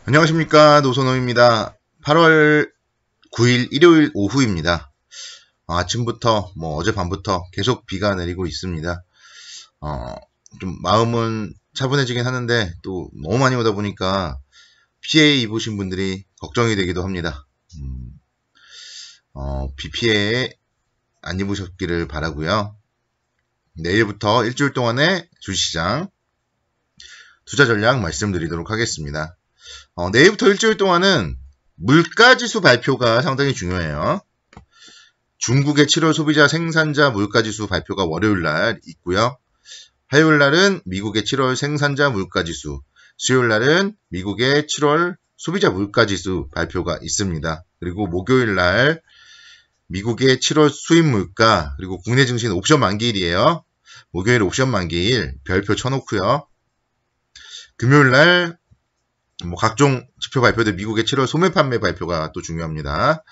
안녕하십니까, 노선호입니다. 8월 9일 일요일 오후입니다. 아침부터 어젯밤부터 계속 비가 내리고 있습니다. 좀 마음은 차분해지긴 하는데 또 너무 많이 오다 보니까 피해 입으신 분들이 걱정이 되기도 합니다. 비 피해 안 입으셨기를 바라고요. 내일부터 일주일 동안의 주시장 투자 전략 말씀드리도록 하겠습니다. 내일부터 일주일 동안은 물가지수 발표가 상당히 중요해요. 중국의 7월 소비자 생산자 물가지수 발표가 월요일날 있고요. 화요일날은 미국의 7월 생산자 물가지수, 수요일날은 미국의 7월 소비자 물가지수 발표가 있습니다. 그리고 목요일날 미국의 7월 수입 물가, 그리고 국내 증시는 옵션 만기일이에요. 목요일 옵션 만기일 별표 쳐놓고요. 금요일날 각종 지표 발표들 미국의 7월 소매 판매 발표가 또 중요합니다.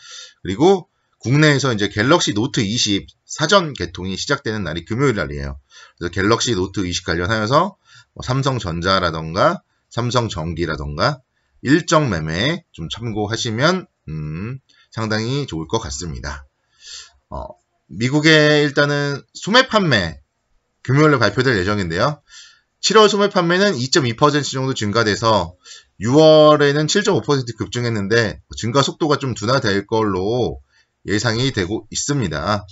그리고 국내에서 이제 갤럭시 노트 20 사전 개통이 시작되는 날이 금요일 날이에요. 그래서 갤럭시 노트 20 관련하여서 삼성전자라던가 삼성전기라던가 일정 매매 좀 참고하시면 상당히 좋을 것 같습니다. 미국의 일단은 소매 판매 금요일에 발표될 예정인데요. 7월 소매 판매는 2.2% 정도 증가돼서 6월에는 7.5% 급증했는데 증가 속도가 좀 둔화될 걸로 예상이 되고 있습니다.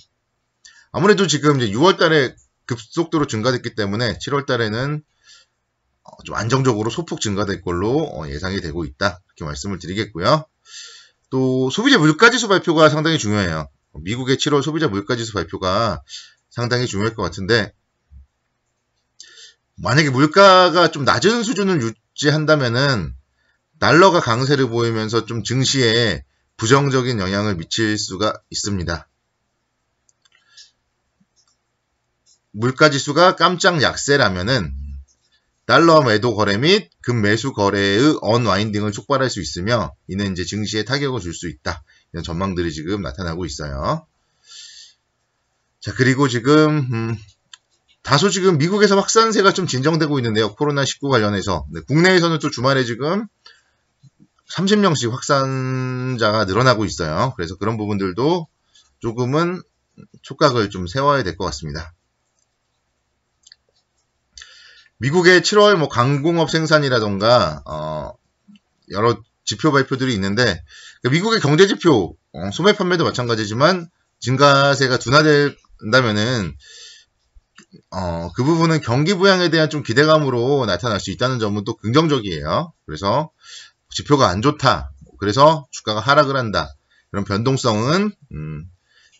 아무래도 지금 이제 6월 달에 급속도로 증가됐기 때문에 7월 달에는 좀 안정적으로 소폭 증가될 걸로 예상이 되고 있다. 이렇게 말씀을 드리겠고요. 또 소비자 물가지수 발표가 상당히 중요해요. 미국의 7월 소비자 물가지수 발표가 상당히 중요할 것 같은데 만약에 물가가 좀 낮은 수준을 유지한다면은 달러가 강세를 보이면서 좀 증시에 부정적인 영향을 미칠 수가 있습니다. 물가지수가 깜짝 약세라면은 달러 매도 거래 및 금 매수 거래의 언와인딩을 촉발할 수 있으며 이는 이제 증시에 타격을 줄 수 있다. 이런 전망들이 지금 나타나고 있어요. 자, 그리고 지금 다소 지금 미국에서 확산세가 좀 진정되고 있는데요. 코로나19 관련해서. 네, 국내에서는 또 주말에 지금 30명씩 확산자가 늘어나고 있어요. 그래서 그런 부분들도 조금은 촉각을 좀 세워야 될 것 같습니다. 미국의 7월 강공업 생산이라던가 여러 지표 발표들이 있는데 미국의 경제 지표 소매 판매도 마찬가지지만 증가세가 둔화된다면은 그 부분은 경기 부양에 대한 좀 기대감으로 나타날 수 있다는 점은 또 긍정적이에요. 그래서 지표가 안 좋다. 그래서 주가가 하락을 한다. 이런 변동성은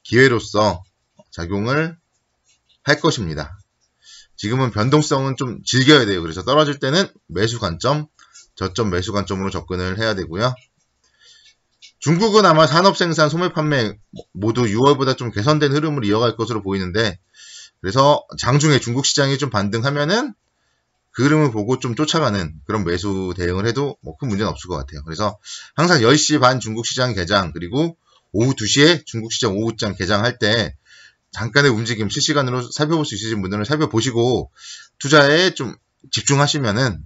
기회로서 작용을 할 것입니다. 지금은 변동성은 좀 즐겨야 돼요. 그래서 떨어질 때는 매수 관점, 저점 매수 관점으로 접근을 해야 되고요. 중국은 아마 산업 생산, 소매 판매 모두 6월보다 좀 개선된 흐름을 이어갈 것으로 보이는데 그래서 장중에 중국 시장이 좀 반등하면은 그 흐름을 보고 좀 쫓아가는 그런 매수 대응을 해도 큰 문제는 없을 것 같아요. 그래서 항상 10시 반 중국 시장 개장 그리고 오후 2시에 중국 시장 오후장 개장할 때 잠깐의 움직임 실시간으로 살펴볼 수 있으신 분들은 살펴보시고 투자에 좀 집중하시면은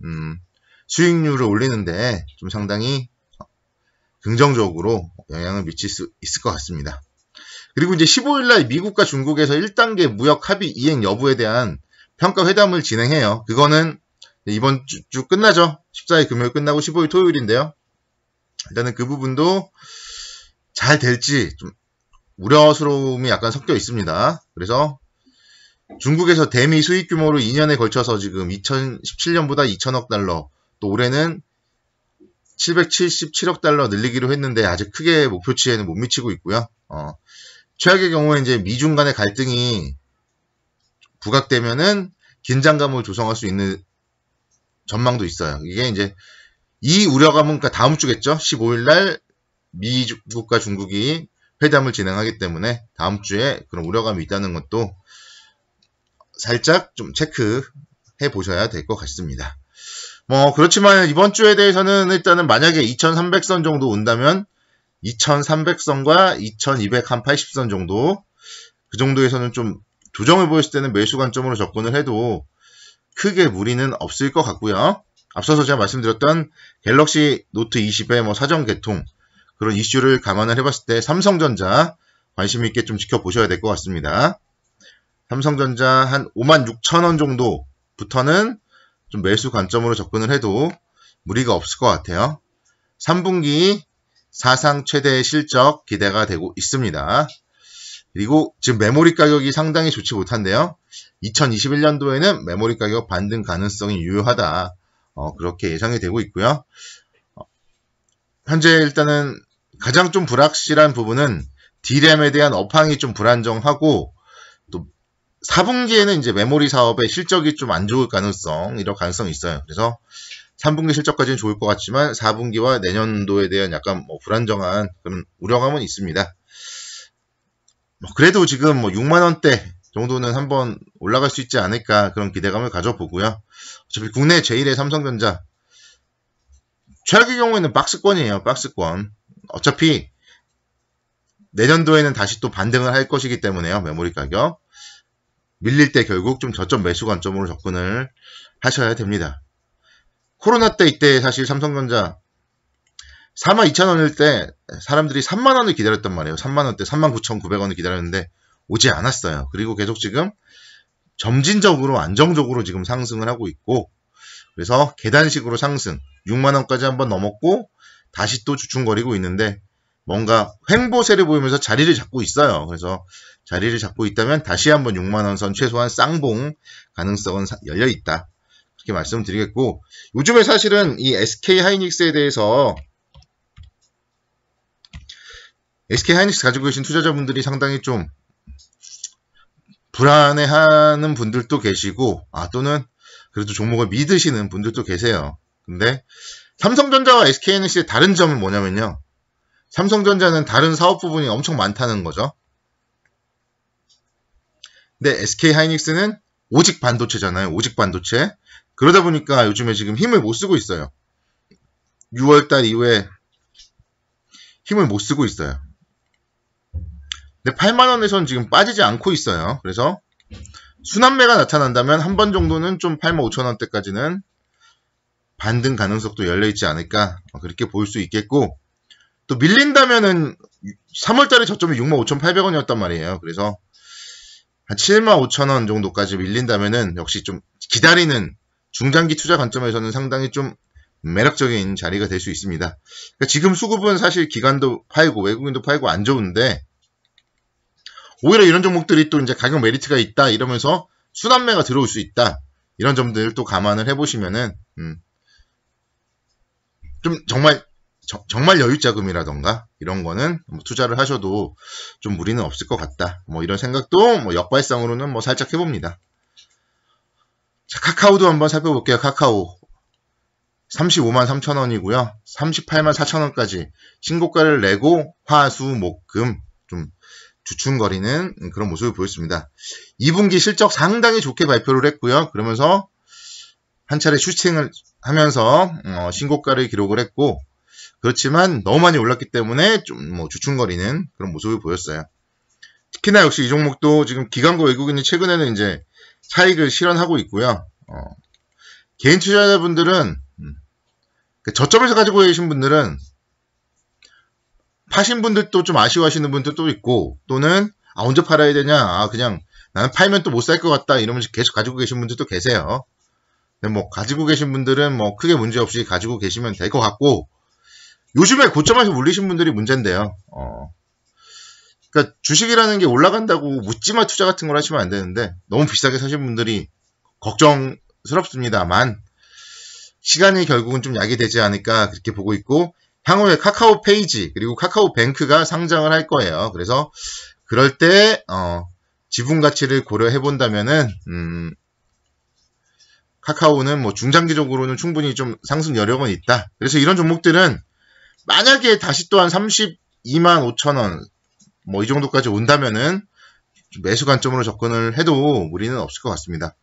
수익률을 올리는데 좀 상당히 긍정적으로 영향을 미칠 수 있을 것 같습니다. 그리고 이제 15일날 미국과 중국에서 1단계 무역 합의 이행 여부에 대한 평가 회담을 진행해요. 그거는 이번 주 끝나죠. 14일 금요일 끝나고 15일 토요일인데요. 일단은 그 부분도 잘 될지 좀 우려스러움이 약간 섞여 있습니다. 그래서 중국에서 대미 수입 규모로 2년에 걸쳐서 지금 2017년보다 2천억 달러, 또 올해는 777억 달러 늘리기로 했는데 아직 크게 목표치에는 못 미치고 있고요. 최악의 경우에 이제 미중 간의 갈등이 부각되면은 긴장감을 조성할 수 있는 전망도 있어요. 이게 이제 이 우려감은 그러니까 다음 주겠죠. 15일날 미국과 중국이 회담을 진행하기 때문에 다음 주에 그런 우려감이 있다는 것도 살짝 좀 체크해 보셔야 될 것 같습니다. 그렇지만 이번 주에 대해서는 일단은 만약에 2300선 정도 온다면 2300선과 2280선 정도 그 정도에서는 좀 조정을 보였을 때는 매수 관점으로 접근을 해도 크게 무리는 없을 것 같고요. 앞서서 제가 말씀드렸던 갤럭시 노트 20의 뭐 사전 개통 그런 이슈를 감안을 해봤을 때 삼성전자 관심 있게 좀 지켜보셔야 될 것 같습니다. 삼성전자 한 56,000원 정도부터는 좀 매수 관점으로 접근을 해도 무리가 없을 것 같아요. 3분기 사상 최대의 실적 기대가 되고 있습니다. 그리고 지금 메모리 가격이 상당히 좋지 못한데요. 2021년도에는 메모리 가격 반등 가능성이 유효하다. 그렇게 예상이 되고 있고요. 현재 일단은 가장 좀 불확실한 부분은 D램에 대한 업황이 좀 불안정하고 또 4분기에는 이제 메모리 사업의 실적이 좀 안 좋을 가능성, 이런 가능성이 있어요. 그래서 3분기 실적까지는 좋을 것 같지만 4분기와 내년도에 대한 약간 뭐 불안정한 그런 우려감은 있습니다. 그래도 지금 뭐 6만원대 정도는 한번 올라갈 수 있지 않을까 그런 기대감을 가져보고요. 어차피 국내 제1의 삼성전자 최악의 경우에는 박스권이에요. 박스권. 어차피 내년도에는 다시 또 반등을 할 것이기 때문에요. 메모리 가격. 밀릴 때 결국 좀 저점 매수 관점으로 접근을 하셔야 됩니다. 코로나 때 이때 사실 삼성전자 42,000원일 때 사람들이 3만원을 기다렸단 말이에요. 3만원대 39,900원을 기다렸는데 오지 않았어요. 그리고 계속 지금 점진적으로 안정적으로 지금 상승을 하고 있고 그래서 계단식으로 상승 6만원까지 한번 넘었고 다시 또 주춤거리고 있는데 뭔가 횡보세를 보이면서 자리를 잡고 있어요. 그래서 자리를 잡고 있다면 다시 한번 6만원 선 최소한 쌍봉 가능성은 열려있다. 그렇게 말씀드리겠고 요즘에 사실은 이 SK 하이닉스에 대해서 SK 하이닉스 가지고 계신 투자자분들이 상당히 좀 불안해하는 분들도 계시고 또는 그래도 종목을 믿으시는 분들도 계세요. 근데 삼성전자와 SK 하이닉스의 다른 점은 뭐냐면요. 삼성전자는 다른 사업 부분이 엄청 많다는 거죠. 근데 SK 하이닉스는 오직 반도체잖아요. 오직 반도체. 그러다 보니까 요즘에 지금 힘을 못 쓰고 있어요. 6월달 이후에 힘을 못 쓰고 있어요. 근데 8만원에서는 지금 빠지지 않고 있어요. 그래서 순환매가 나타난다면 한 번 정도는 좀 85,000원대까지는 반등 가능성도 열려있지 않을까 그렇게 볼 수 있겠고 또 밀린다면은 3월달에 저점이 65,800원이었단 말이에요. 그래서 한 75,000원 정도까지 밀린다면은 역시 좀 기다리는 중장기 투자 관점에서는 상당히 좀 매력적인 자리가 될 수 있습니다. 그러니까 지금 수급은 사실 기관도 팔고 외국인도 팔고 안 좋은데 오히려 이런 종목들이 또 이제 가격 메리트가 있다 이러면서 순환매가 들어올 수 있다. 이런 점들을 또 감안을 해보시면은 좀 정말 여유자금이라던가 이런 거는 뭐 투자를 하셔도 좀 무리는 없을 것 같다. 뭐 이런 생각도 뭐 역발상으로는 뭐 살짝 해봅니다. 자, 카카오도 한번 살펴볼게요. 카카오 353,000원이고요. 384,000원까지 신고가를 내고 화수목금 좀 주춤거리는 그런 모습을 보였습니다. 2분기 실적 상당히 좋게 발표를 했고요. 그러면서 한 차례 슈팅을 하면서 신고가를 기록을 했고 그렇지만 너무 많이 올랐기 때문에 좀 뭐 주춤거리는 그런 모습을 보였어요. 특히나 역시 이 종목도 지금 기관과 외국인이 최근에는 이제 차익을 실현하고 있고요. 개인 투자자분들은 저점에서 가지고 계신 분들은 파신 분들도 좀 아쉬워하시는 분들도 있고 또는 언제 팔아야 되냐 그냥 나는 팔면 또 못 살 것 같다 이러면서 계속 가지고 계신 분들도 계세요. 근데 뭐 가지고 계신 분들은 뭐 크게 문제 없이 가지고 계시면 될 것 같고 요즘에 고점에서 물리신 분들이 문제인데요. 그러니까 주식이라는 게 올라간다고 묻지마 투자 같은 걸 하시면 안 되는데 너무 비싸게 사신 분들이 걱정스럽습니다만 시간이 결국은 좀 약이 되지 않을까 그렇게 보고 있고 향후에 카카오 페이지 그리고 카카오 뱅크가 상장을 할 거예요. 그래서 그럴 때 지분 가치를 고려해 본다면은 카카오는 뭐 중장기적으로는 충분히 좀 상승 여력은 있다. 그래서 이런 종목들은 만약에 다시 또 한 325,000원 뭐 이 정도까지 온다면은 매수 관점으로 접근을 해도 무리는 없을 것 같습니다.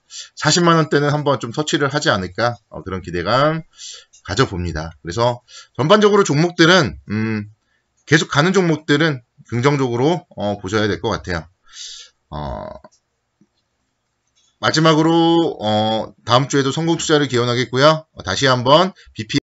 40만원대는 한번 좀 터치를 하지 않을까 그런 기대감 가져봅니다. 그래서 전반적으로 종목들은 계속 가는 종목들은 긍정적으로 보셔야 될 것 같아요. 마지막으로 다음 주에도 성공 투자를 기원하겠고요. 다시 한번 BP